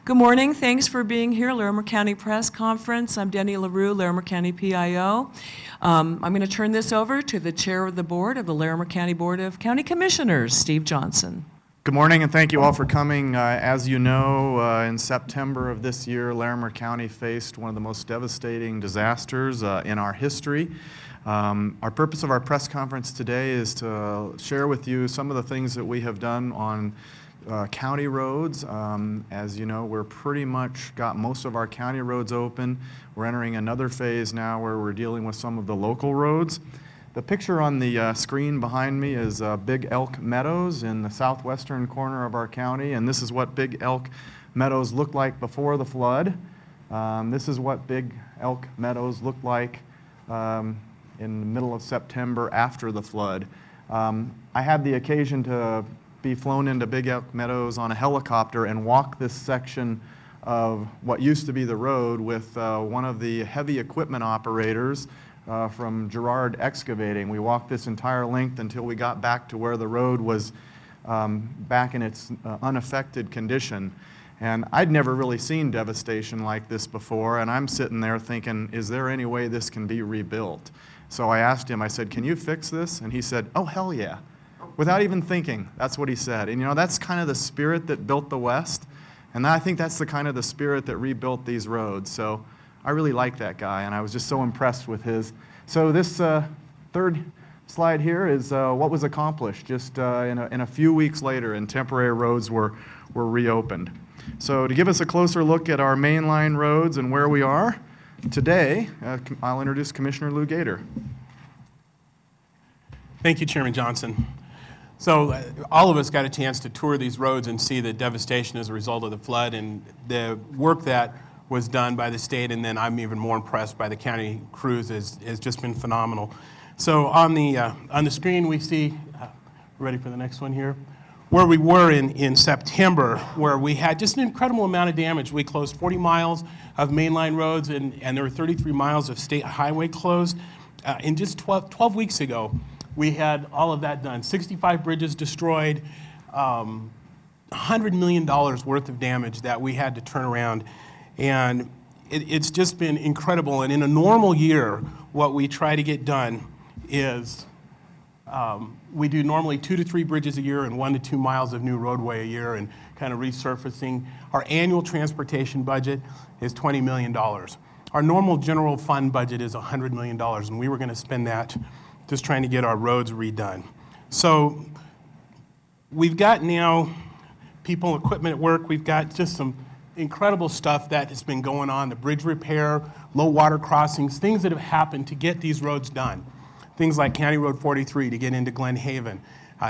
Good morning. Thanks for being here, Larimer County Press Conference. I'm Denny LaRue, Larimer County PIO. I'm going to turn this over to the chair of the board of the Larimer County Board of County Commissioners, Steve Johnson. Good morning, and thank you all for coming. As you know, in September of this year, Larimer County faced one of the most devastating disasters in our history. Our purpose of our press conference today is to share with you some of the things that we have done on county roads. As you know, we're pretty much got most of our county roads open. We're entering another phase now where we're dealing with some of the local roads. The picture on the screen behind me is Big Elk Meadows in the southwestern corner of our county, and this is what Big Elk Meadows looked like before the flood. This is what Big Elk Meadows looked like in the middle of September after the flood. I had the occasion to be flown into Big Elk Meadows on a helicopter and walk this section of what used to be the road with one of the heavy equipment operators from Girard Excavating. We walked this entire length until we got back to where the road was back in its unaffected condition. And I'd never really seen devastation like this before, and I'm sitting there thinking, is there any way this can be rebuilt? So I asked him, I said, can you fix this? And he said, oh, hell yeah. Without even thinking, that's what he said. And you know, that's kind of the spirit that built the West, and I think that's the kind of the spirit that rebuilt these roads. So I really like that guy, and I was just so impressed with his. So this third slide here is what was accomplished just in a few weeks later, and temporary roads were reopened. So to give us a closer look at our mainline roads and where we are today, I'll introduce Commissioner Lou Gator. Thank you, Chairman Johnson. So all of us got a chance to tour these roads and see the devastation as a result of the flood and the work that was done by the state, and then I'm even more impressed by the county crews. Has just been phenomenal. So on the screen we see, ready for the next one here, where we were in September, where we had just an incredible amount of damage. We closed 40 miles of mainline roads, and there were 33 miles of state highway closed. In just 12 weeks ago, we had all of that done. 65 bridges destroyed, $100 million worth of damage that we had to turn around. And it's just been incredible. And in a normal year, what we try to get done is we do normally 2 to 3 bridges a year and 1 to 2 miles of new roadway a year and kind of resurfacing. Our annual transportation budget is $20 million. Our normal general fund budget is $100 million, and we were going to spend that just trying to get our roads redone. So we've got now people, equipment at work. We've got just some incredible stuff that has been going on, the bridge repair, low water crossings, things that have happened to get these roads done. Things like County Road 43 to get into Glen Haven,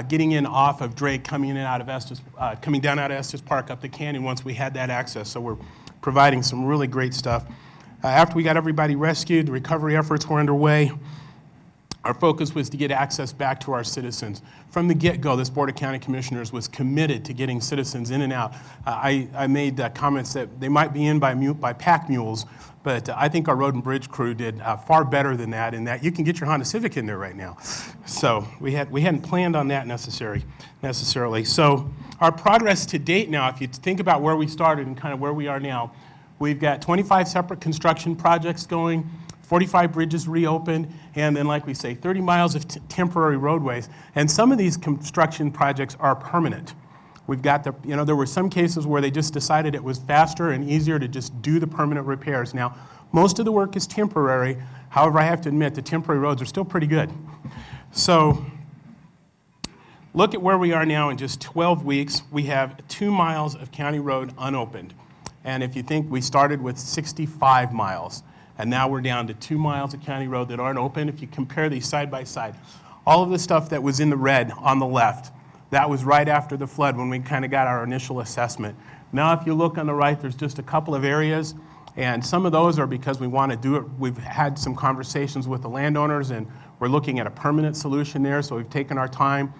getting in off of Drake, coming in and out of Estes, coming down out of Estes Park up the canyon once we had that access. So we're providing some really great stuff. After we got everybody rescued, the recovery efforts were underway. Our focus was to get access back to our citizens. From the get-go, this Board of County Commissioners was committed to getting citizens in and out. I made comments that they might be in by pack mules, but I think our road and bridge crew did far better than that, in that you can get your Honda Civic in there right now. So we hadn't planned on that necessarily. So our progress to date now, if you think about where we started and kind of where we are now, we've got 25 separate construction projects going, 45 bridges reopened, and then, like we say, 30 miles of temporary roadways. And some of these construction projects are permanent. We've got there were some cases where they just decided it was faster and easier to just do the permanent repairs. Now, most of the work is temporary. However, I have to admit the temporary roads are still pretty good. So look at where we are now in just 12 weeks. We have 2 miles of county road unopened. And if you think, we started with 65 miles. And now we're down to 2 miles of county road that aren't open. If you compare these side by side, all of the stuff that was in the red on the left, that was right after the flood when we kind of got our initial assessment. Now if you look on the right, there's just a couple of areas, and some of those are because we want to do it. We've had some conversations with the landowners, and we're looking at a permanent solution there, so we've taken our time.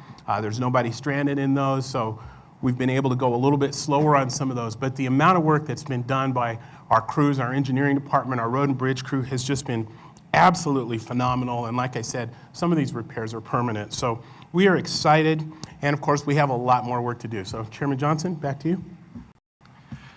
There's nobody stranded in those, so we've been able to go a little bit slower on some of those. But the amount of work that's been done by our crews, our engineering department, our road and bridge crew has just been absolutely phenomenal. And like I said, some of these repairs are permanent. So we are excited. And of course, we have a lot more work to do. So Chairman Johnson, back to you.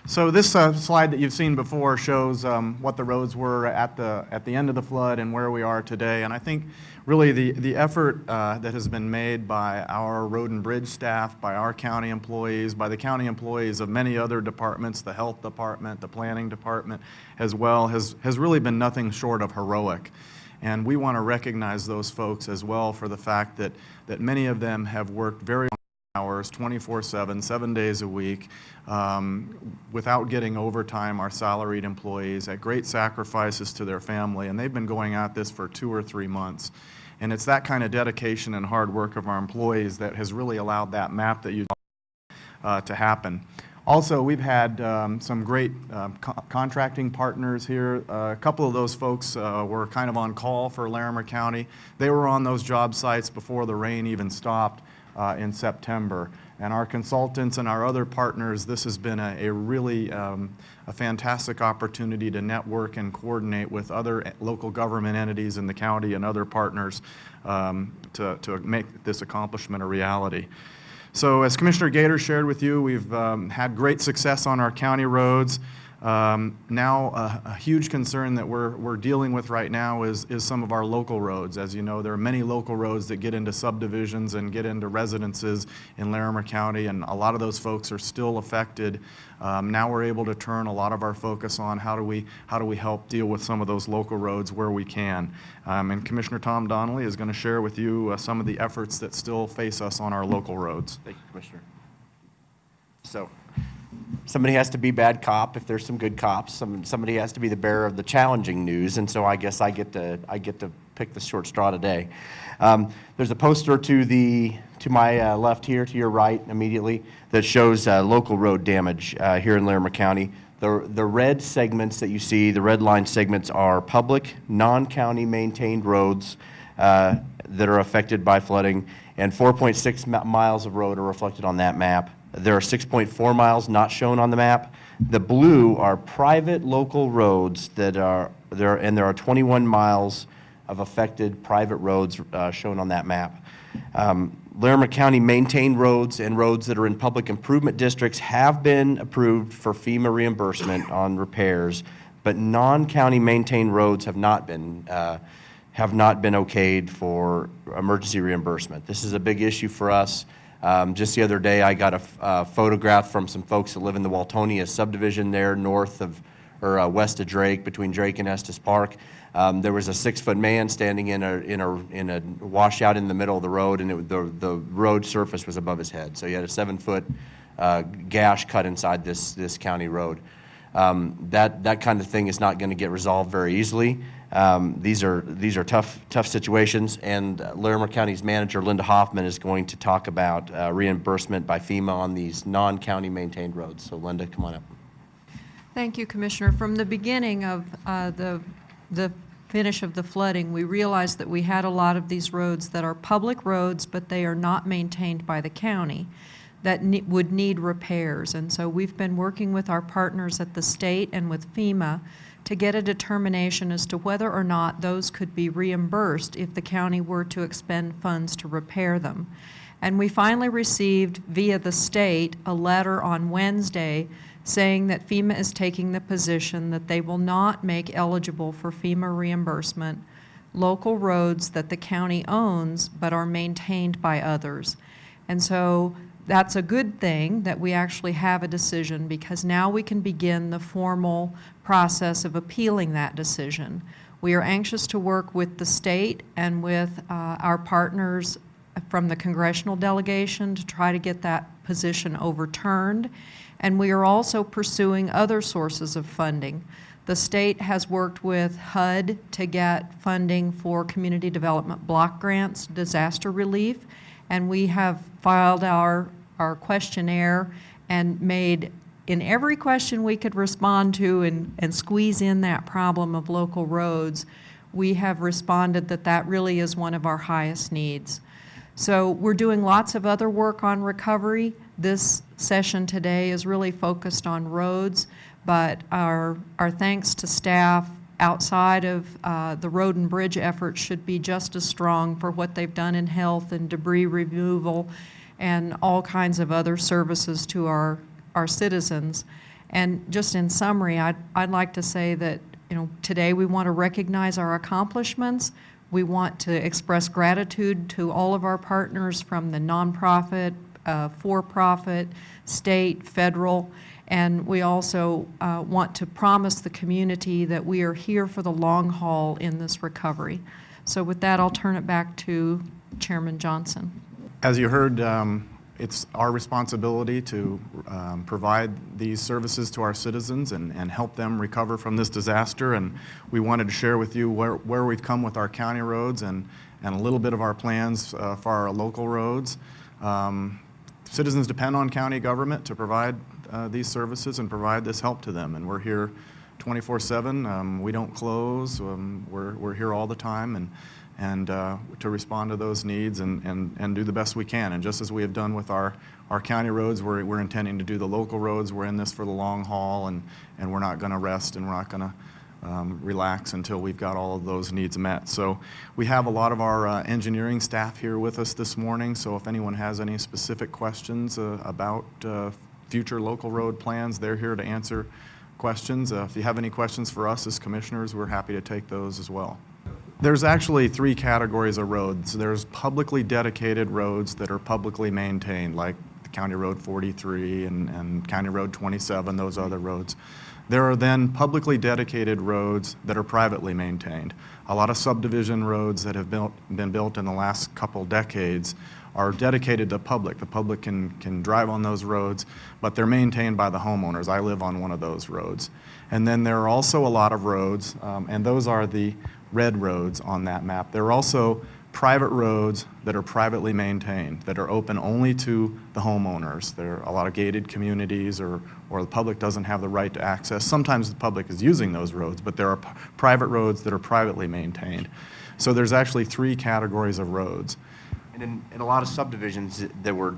So this slide that you've seen before shows what the roads were at the end of the flood and where we are today. And I think really the effort that has been made by our road and bridge staff, by our county employees, by the county employees of many other departments, the health department, the planning department as well, has really been nothing short of heroic. And we want to recognize those folks as well for the fact that many of them have worked very hours, 24/7, 7 days a week, without getting overtime, our salaried employees, at great sacrifices to their family, and they've been going at this for 2 or 3 months. And it's that kind of dedication and hard work of our employees that has really allowed that map that you to happen. Also, we've had some great contracting partners here. A couple of those folks were kind of on call for Larimer County. They were on those job sites before the rain even stopped in September. And our consultants and our other partners, this has been a really a fantastic opportunity to network and coordinate with other local government entities in the county and other partners to make this accomplishment a reality. So as Commissioner Gator shared with you, we've had great success on our county roads. Now a huge concern that we're dealing with right now is some of our local roads. As you know, there are many local roads that get into subdivisions and get into residences in Larimer County, and a lot of those folks are still affected. Now we're able to turn a lot of our focus on how do we help deal with some of those local roads where we can. And Commissioner Tom Donnelly is going to share with you some of the efforts that still face us on our local roads. Thank you, Commissioner. So, somebody has to be bad cop if there's some good cops. Somebody has to be the bearer of the challenging news, and so I guess I get to pick the short straw today. There's a poster to my left here, to your right immediately, that shows local road damage here in Larimer County. The red segments that you see, the red line segments, are public, non-county maintained roads that are affected by flooding, and 4.6 miles of road are reflected on that map. There are 6.4 miles not shown on the map. The blue are private local roads that are there, and there are 21 miles of affected private roads shown on that map. Larimer County maintained roads and roads that are in public improvement districts have been approved for FEMA reimbursement on repairs, but non-county maintained roads have not been okayed for emergency reimbursement. This is a big issue for us. Just the other day, I got a photograph from some folks that live in the Waltonia subdivision there north of, or west of Drake, between Drake and Estes Park. There was a 6-foot man standing in a washout in the middle of the road, and the road surface was above his head. So he had a 7-foot gash cut inside this county road. That kind of thing is not going to get resolved very easily. These are tough situations, and Larimer County's manager, Linda Hoffman, is going to talk about reimbursement by FEMA on these non-county maintained roads. So Linda, come on up. Thank you, Commissioner. From the beginning of the finish of the flooding, we realized that we had a lot of these roads that are public roads, but they are not maintained by the county, that would need repairs. And so we've been working with our partners at the state and with FEMA to get a determination as to whether or not those could be reimbursed if the county were to expend funds to repair them. And we finally received via the state a letter on Wednesday saying that FEMA is taking the position that they will not make eligible for FEMA reimbursement local roads that the county owns but are maintained by others. And so that's a good thing that we actually have a decision, because now we can begin the formal process of appealing that decision. We are anxious to work with the state and with our partners from the congressional delegation to try to get that position overturned. And we are also pursuing other sources of funding. The state has worked with HUD to get funding for community development block grants, disaster relief, and we have filed our questionnaire and made, in every question we could respond to and squeeze in that problem of local roads, we have responded that that really is one of our highest needs. So we're doing lots of other work on recovery. This session today is really focused on roads, but our thanks to staff outside of the road and bridge efforts should be just as strong for what they've done in health and debris removal and all kinds of other services to our citizens. And just in summary, I'd like to say that, today we want to recognize our accomplishments. We want to express gratitude to all of our partners from the nonprofit, for-profit, state, federal, and we also want to promise the community that we are here for the long haul in this recovery. So with that, I'll turn it back to Chairman Johnson. As you heard, it's our responsibility to provide these services to our citizens and help them recover from this disaster. And we wanted to share with you where we've come with our county roads and a little bit of our plans for our local roads. Citizens depend on county government to provide these services and provide this help to them. And we're here 24/7. We don't close. We're here all the time and to respond to those needs and do the best we can. And just as we have done with our county roads, we're intending to do the local roads. We're in this for the long haul, and we're not going to rest and we're not going to relax until we've got all of those needs met. So we have a lot of our engineering staff here with us this morning, so if anyone has any specific questions about future local road plans, they're here to answer questions. If you have any questions for us as commissioners, we're happy to take those as well. There's actually three categories of roads. There's publicly dedicated roads that are publicly maintained, like the County Road 43 and County Road 27, those other roads. There are then publicly dedicated roads that are privately maintained. A lot of subdivision roads that have been built in the last couple decades are dedicated to public. The public can drive on those roads, but they're maintained by the homeowners. I live on one of those roads. And then there are also a lot of roads, and those are the red roads on that map. There are also private roads that are privately maintained, that are open only to the homeowners. There are a lot of gated communities or the public doesn't have the right to access. Sometimes the public is using those roads, but there are private roads that are privately maintained. So there's actually three categories of roads. And in a lot of subdivisions that were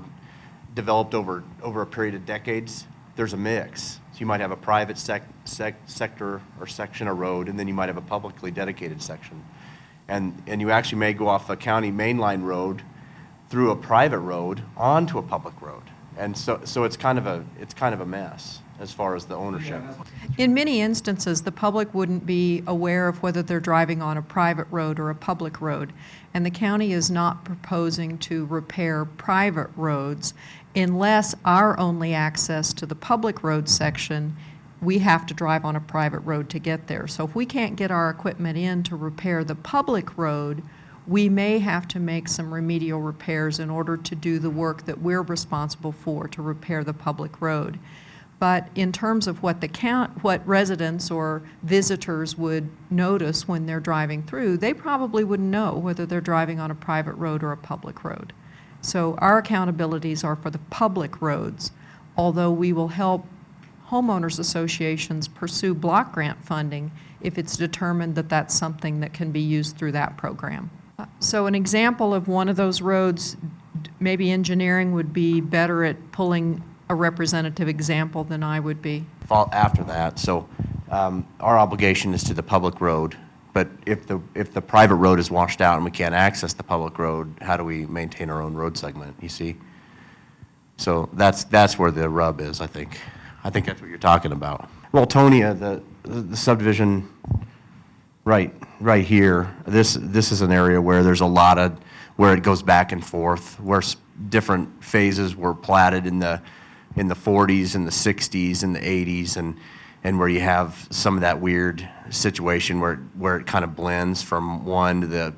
developed over a period of decades, there's a mix. So you might have a private sector or section of road, and then you might have a publicly dedicated section. And you actually may go off a county mainline road through a private road onto a public road. And so it's kind of a mess as far as the ownership. In many instances, the public wouldn't be aware of whether they're driving on a private road or a public road, and the county is not proposing to repair private roads unless our only access to the public road section, we have to drive on a private road to get there. So if we can't get our equipment in to repair the public road, we may have to make some remedial repairs in order to do the work that we're responsible for to repair the public road. But in terms of what residents or visitors would notice when they're driving through, they probably wouldn't know whether they're driving on a private road or a public road. So our accountabilities are for the public roads, although we will help homeowners associations pursue block grant funding if it's determined that that's something that can be used through that program. So an example of one of those roads, maybe engineering would be better at pulling a representative example than I would be. After that, so our obligation is to the public road, but if the private road is washed out and we can't access the public road, how do we maintain our own road segment, you see? So that's where the rub is, I think. I think that's what you're talking about. Roltonia, the subdivision right here, this is an area where there's a lot of, where it goes back and forth, where different phases were platted in the 40s and the 60s and the 80s, and where you have some of that weird situation where it kind of blends from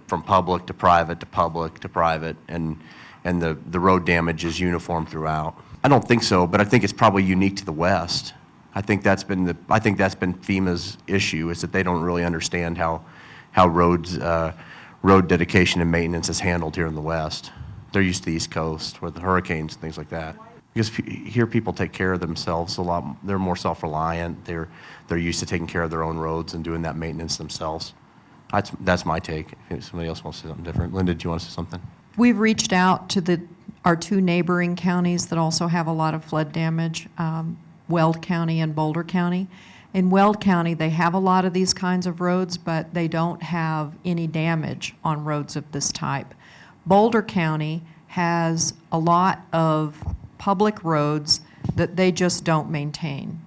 from public to private to public to private, and the road damage is uniform throughout. I don't think so, but I think it's probably unique to the West. I think that's been FEMA's issue, is that they don't really understand how road dedication and maintenance is handled here in the West. They're used to the East Coast, where the hurricanes and things like that. Because here people take care of themselves a lot. They're more self-reliant. They're used to taking care of their own roads and doing that maintenance themselves. That's my take. If somebody else wants to say something different. Linda, do you want to say something? We've reached out to our two neighboring counties that also have a lot of flood damage, Weld County and Boulder County. In Weld County, they have a lot of these kinds of roads, but they don't have any damage on roads of this type. Boulder County has a lot of public roads that they just don't maintain.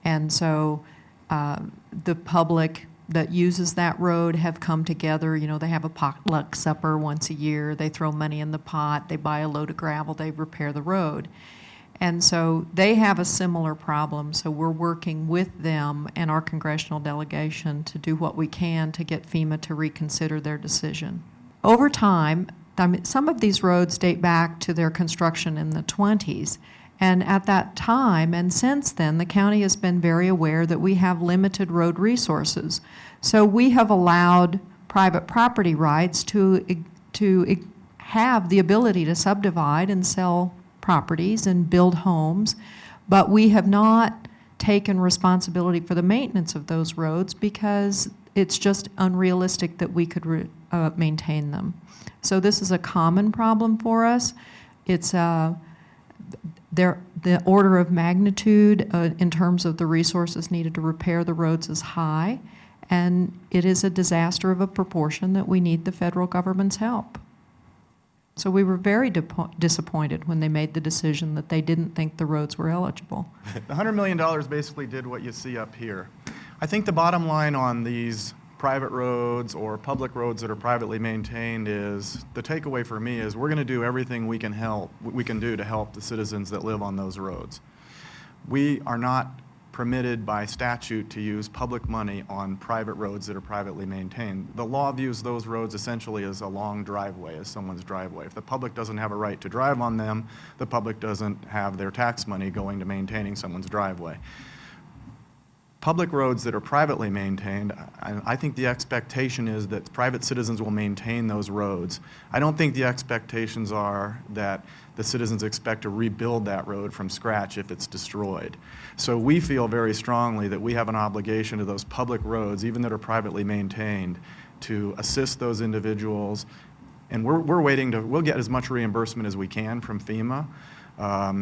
And so the public that uses that road have come together. You know, they have a potluck supper once a year. They throw money in the pot. They buy a load of gravel. They repair the road. And so they have a similar problem. So we're working with them and our congressional delegation to do what we can to get FEMA to reconsider their decision. Over time, some of these roads date back to their construction in the 20s. And at that time and since then, the county has been very aware that we have limited road resources. So we have allowed private property rights to have the ability to subdivide and sell properties and build homes, but we have not taken responsibility for the maintenance of those roads because it's just unrealistic that we could maintain them. So this is a common problem for us. It's the order of magnitude in terms of the resources needed to repair the roads is high, and it is a disaster of a proportion that we need the federal government's help. So we were very disappointed when they made the decision that they didn't think the roads were eligible. The $100 million basically did what you see up here. I think the bottom line on these private roads or public roads that are privately maintained is, the takeaway for me is we're going to do everything we can do to help the citizens that live on those roads. We are not permitted by statute to use public money on private roads that are privately maintained. The law views those roads essentially as a long driveway, as someone's driveway. If the public doesn't have a right to drive on them, the public doesn't have their tax money going to maintaining someone's driveway. Public roads that are privately maintained, I think the expectation is that private citizens will maintain those roads. I don't think the expectations are that the citizens expect to rebuild that road from scratch if it's destroyed. So we feel very strongly that we have an obligation to those public roads, even that are privately maintained, to assist those individuals. And we'll get as much reimbursement as we can from FEMA.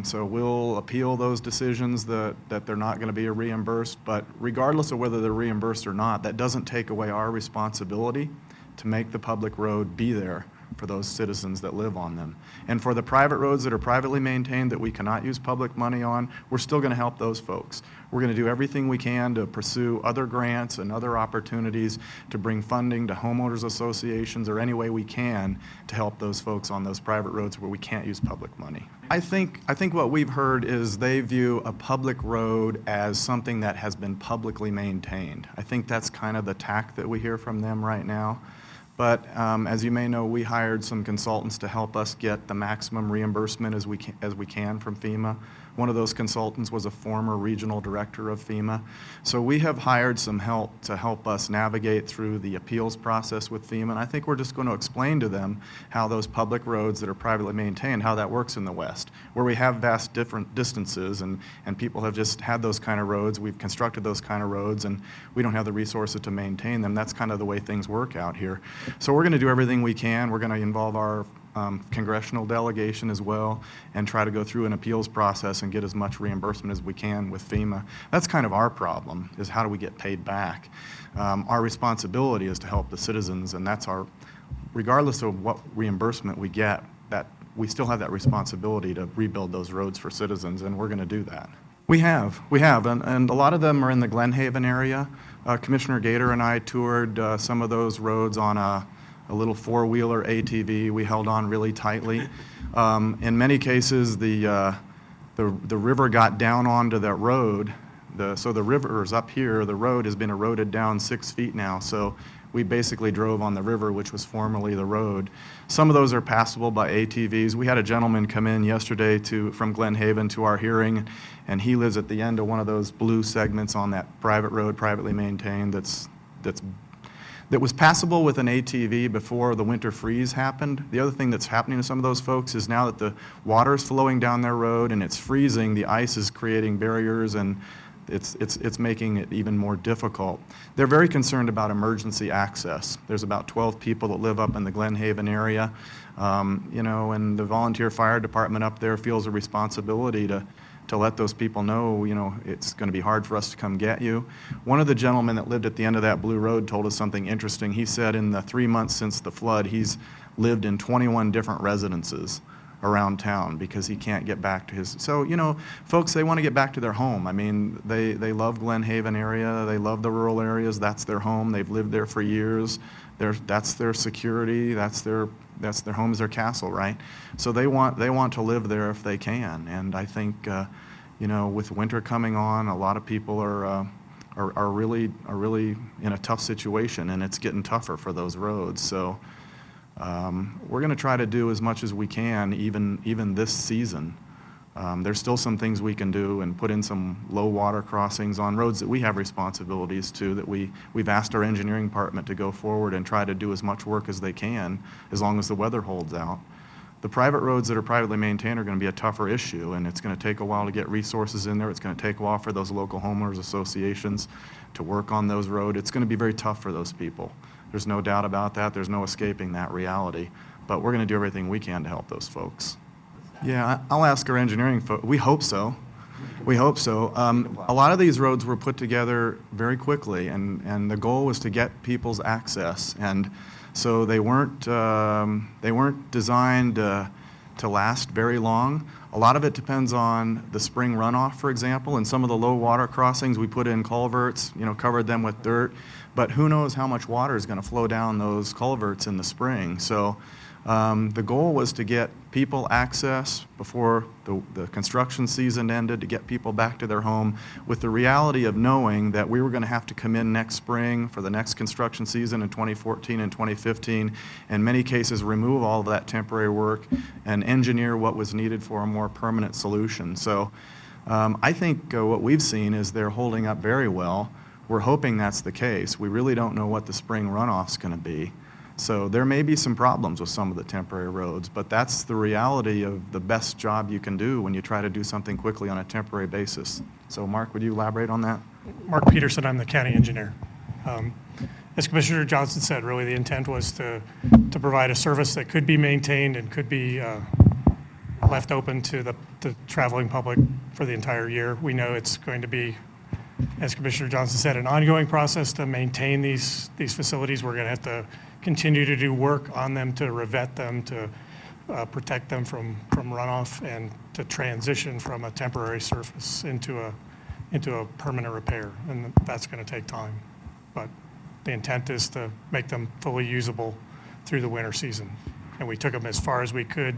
So we'll appeal those decisions that they're not going to be reimbursed, but regardless of whether they're reimbursed or not, that doesn't take away our responsibility to make the public road be there for those citizens that live on them. And for the private roads that are privately maintained that we cannot use public money on, we're still going to help those folks. We're going to do everything we can to pursue other grants and other opportunities to bring funding to homeowners associations or any way we can to help those folks on those private roads where we can't use public money. I think what we've heard is they view a public road as something that has been publicly maintained. I think that's kind of the tack that we hear from them right now. But as you may know, we hired some consultants to help us get the maximum reimbursement as we can from FEMA. One of those consultants was a former regional director of FEMA. So we have hired some help to help us navigate through the appeals process with FEMA. And I think we're just going to explain to them how those public roads that are privately maintained, how that works in the West, where we have vast different distances and people have just had those kind of roads. We've constructed those kind of roads and we don't have the resources to maintain them. That's kind of the way things work out here. So we're going to do everything we can. We're going to involve our congressional delegation as well and try to go through an appeals process and get as much reimbursement as we can with FEMA. That's kind of our problem, is how do we get paid back? Our responsibility is to help the citizens, and that's regardless of what reimbursement we get, that we still have that responsibility to rebuild those roads for citizens, and we're going to do that. We have, and a lot of them are in the Glen Haven area. Commissioner Gator and I toured some of those roads on a little four-wheeler ATV. We held on really tightly. In many cases, the river got down onto that road. So the river is up here. The road has been eroded down 6 feet now. So we basically drove on the river, which was formerly the road. Some of those are passable by ATVs. We had a gentleman come in yesterday from Glen Haven to our hearing, and he lives at the end of one of those blue segments on that private road, privately maintained, that was passable with an ATV before the winter freeze happened. The other thing that's happening to some of those folks is now that the water is flowing down their road and it's freezing, the ice is creating barriers and it's making it even more difficult. They're very concerned about emergency access. There's about 12 people that live up in the Glen Haven area, and the volunteer fire department up there feels a responsibility to let those people know, it's going to be hard for us to come get you. One of the gentlemen that lived at the end of that blue road told us something interesting. He said in the 3 months since the flood, he's lived in 21 different residences around town because he can't get back to his. So, you know, folks, they want to get back to their home. I mean, they love Glen Haven area. They love the rural areas. That's their home. They've lived there for years. That's their security. That's their home is their castle, right? So they want to live there if they can. And I think, you know, with winter coming on, a lot of people are really in a tough situation, and it's getting tougher for those roads. So we're going to try to do as much as we can, even this season. There's still some things we can do and put in some low water crossings on roads that we have responsibilities to, that we've asked our engineering department to go forward and try to do as much work as they can, as long as the weather holds out. The private roads that are privately maintained are going to be a tougher issue, and it's going to take a while to get resources in there. It's going to take a while for those local homeowners associations to work on those roads. It's going to be very tough for those people. There's no doubt about that. There's no escaping that reality. But we're going to do everything we can to help those folks. Yeah, I'll ask our engineering folks. We hope so. We hope so. A lot of these roads were put together very quickly, and the goal was to get people's access. And so they weren't designed to last very long. A lot of it depends on the spring runoff, for example. And some of the low water crossings, we put in culverts, you know, covered them with dirt. But who knows how much water is going to flow down those culverts in the spring. So the goal was to get people access before the construction season ended, to get people back to their home, with the reality of knowing that we were going to have to come in next spring for the next construction season in 2014 and 2015, in many cases remove all of that temporary work and engineer what was needed for a more permanent solution. So I think what we've seen is they're holding up very well. We're hoping that's the case. We really don't know what the spring runoff's going to be. So there may be some problems with some of the temporary roads, but that's the reality of the best job you can do when you try to do something quickly on a temporary basis. So Mark, would you elaborate on that? Mark Peterson, I'm the county engineer. As Commissioner Johnson said, really the intent was to provide a service that could be maintained and could be left open to the traveling public for the entire year. We know it's going to be, as Commissioner Johnson said, an ongoing process to maintain these facilities. We're going to have to continue to do work on them, to revet them, to protect them from runoff, and to transition from a temporary surface into a permanent repair. And that's going to take time. But the intent is to make them fully usable through the winter season. And we took them as far as we could,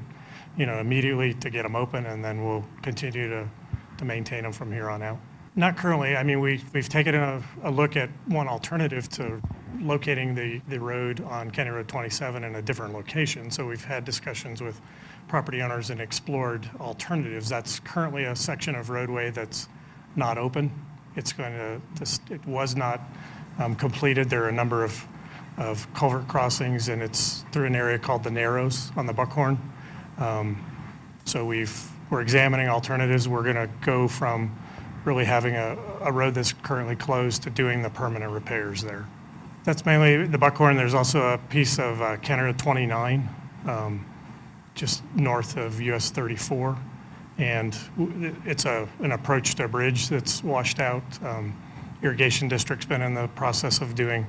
you know, immediately to get them open, and then we'll continue to maintain them from here on out. Not currently. I mean, we've taken a look at one alternative to locating the road on County Road 27 in a different location. So we've had discussions with property owners and explored alternatives. That's currently a section of roadway that's not open. It was not completed. There are a number of culvert crossings, and it's through an area called the Narrows on the Buckhorn. So we're examining alternatives. We're going to go from really having a road that's currently closed to doing the permanent repairs there. That's mainly the Buckhorn. There's also a piece of County Road 29, just north of US 34, and it's an approach to a bridge that's washed out. Irrigation district's been in the process of doing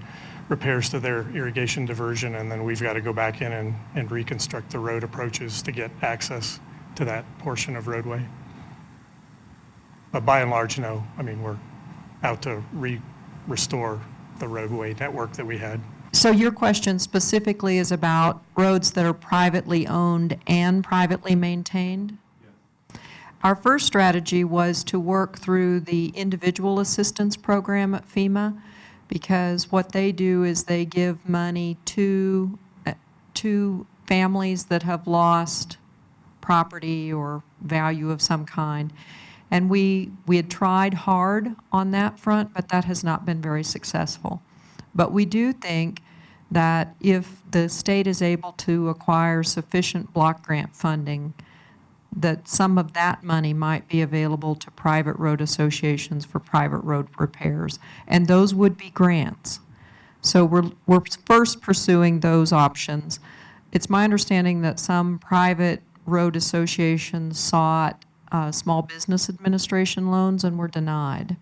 repairs to their irrigation diversion, and then we've got to go back in and reconstruct the road approaches to get access to that portion of roadway. But by and large, no. I mean, we're out to restore the roadway network that we had. So your question specifically is about roads that are privately owned and privately maintained? Yes. Our first strategy was to work through the individual assistance program at FEMA, because what they do is they give money to families that have lost property or value of some kind. And we had tried hard on that front, but that has not been very successful. But we do think that if the state is able to acquire sufficient block grant funding, that some of that money might be available to private road associations for private road repairs. And those would be grants. So we're first pursuing those options. It's my understanding that some private road associations sought Small Business Administration loans and were denied.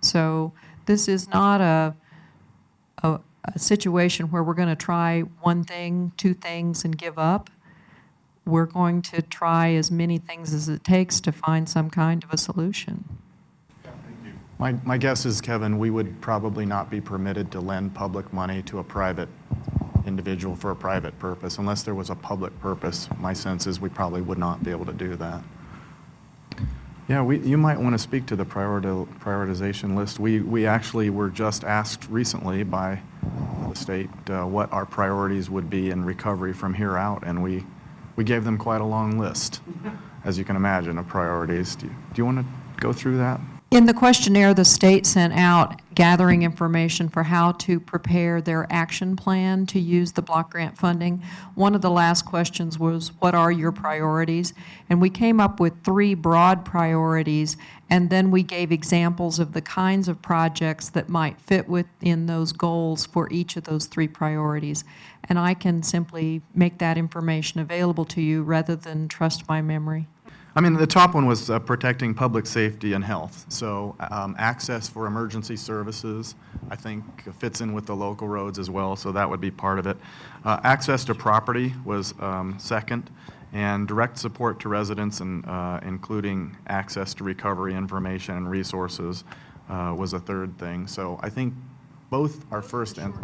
So this is not a situation where we're going to try one thing, two things, and give up. we're going to try as many things as it takes to find some kind of a solution. My guess is, Kevin, we would probably not be permitted to lend public money to a private individual for a private purpose. Unless there was a public purpose, my sense is we probably would not be able to do that. Yeah, you might want to speak to the prioritization list. We actually were just asked recently by the state what our priorities would be in recovery from here out, and we gave them quite a long list, as you can imagine, of priorities. Do you want to go through that? In the questionnaire, the state sent out gathering information for how to prepare their action plan to use the block grant funding. One of the last questions was, what are your priorities? And we came up with 3 broad priorities, and then we gave examples of the kinds of projects that might fit within those goals for each of those 3 priorities. And I can simply make that information available to you rather than trust my memory. I mean, the top one was protecting public safety and health. So access for emergency services, I think, fits in with the local roads as well, so that would be part of it. Access to property was second, and direct support to residents, and including access to recovery information and resources was a third thing. So I think both are first and...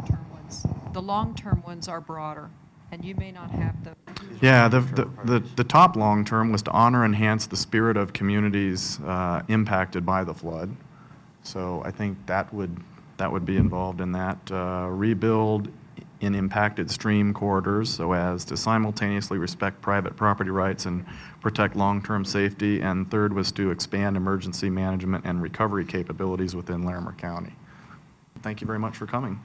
The long-term ones are broader, and you may not have the... Yeah, the top long term was to honor and enhance the spirit of communities impacted by the flood. So I think that would be involved in that. Rebuild in impacted stream corridors so as to simultaneously respect private property rights and protect long-term safety. And third was to expand emergency management and recovery capabilities within Larimer County. Thank you very much for coming.